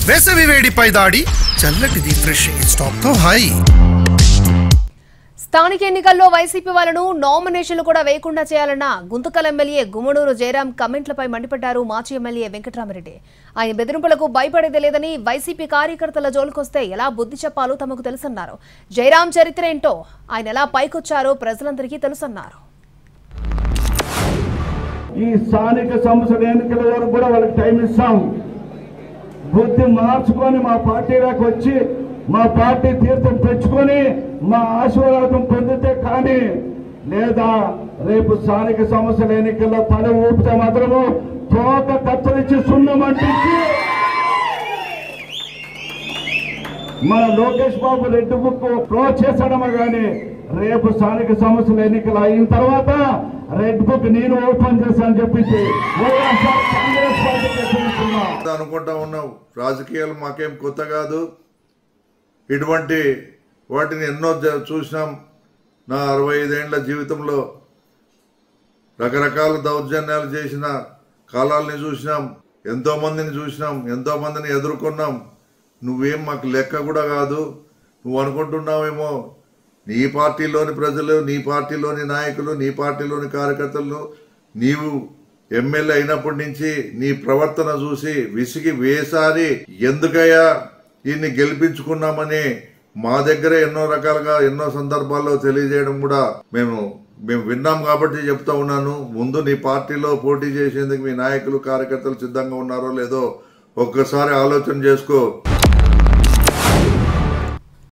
వేసవి వేడిపై దాడి చల్లటిది fresh stock తో హాయి. స్థానిక ఎన్నికల్లో వైసీపీ వాళ్ళను నామినేషన్లు కూడా వేయకుండా చేయాలన్న గుంతకల్ ఎమ్మెల్యే గుమ్మనూరు జయరాం కమెంట్లపై మండిపడ్డారు మాజీ ఎమ్మెల్యే వెంకటరామరెడ్డి. ఆయన బెదిరింపులకు భయపడేదే లేదని, వైసీపీ కార్యకర్తల జోలికొస్తే ఎలా బుద్ధి చెప్పాలో తమకు తెలుసన్నారు. జయరాం చరిత్ర ఏంటో, ఆయన ఎలా పైకొచ్చారో ప్రజలందరికీ తెలుసన్నారు. ఈ స్థానిక సంస్థల ఎన్నికల వరకు కూడా వాళ్ళకి టైం ఇస్తాం. బుద్ధి మార్చుకొని మా పార్టీలోకి వచ్చి మా పార్టీ తీర్థం తెచ్చుకొని మా ఆశీర్వాదం పొందితే కానీ, లేదా రేపు స్థానిక సంస్థల ఎన్నికల్లో తల ఊపితే మాత్రము తోక కత్తిరించి సున్నమంటించి మన Lokesh Babu red book close చేశాడమా కానీ, రేపు స్థానిక సంస్థల ఎన్నికలు అయిన తర్వాత రెడ్ బుక్ నేను ఓపెన్ చేశాను చెప్పించి కాంగ్రెస్ పార్టీకి అనుకుంటా ఉన్నావు. రాజకీయాలు మాకేం కొత్త కాదు. ఇటువంటి వాటిని ఎన్నో చూసినాం. నా 65 ఏళ్ల జీవితంలో రకరకాల దౌర్జన్యాలు చేసిన కాలాలని చూసినాం, ఎంతోమందిని చూసినాం, ఎంతోమందిని ఎదుర్కొన్నాం. నువ్వేం మాకు లెక్క కూడా కాదు. నువ్వు అనుకుంటున్నావేమో నీ పార్టీలోని ప్రజలు, నీ పార్టీలోని నాయకులు, నీ పార్టీలోని కార్యకర్తలు నీవు ఎమ్మెల్యే అయినప్పటి నుంచి నీ ప్రవర్తన చూసి విసిగి వేసారి ఎందుకయ్యా ఈయన్ని గెలిపించుకున్నామని మా దగ్గర ఎన్నో రకాలుగా ఎన్నో సందర్భాల్లో తెలియజేయడం కూడా మేము విన్నాం. కాబట్టి చెప్తా ఉన్నాను, ముందు నీ పార్టీలో పోటీ చేసేందుకు మీ నాయకులు కార్యకర్తలు సిద్ధంగా ఉన్నారో లేదో ఒక్కసారి ఆలోచన చేసుకో.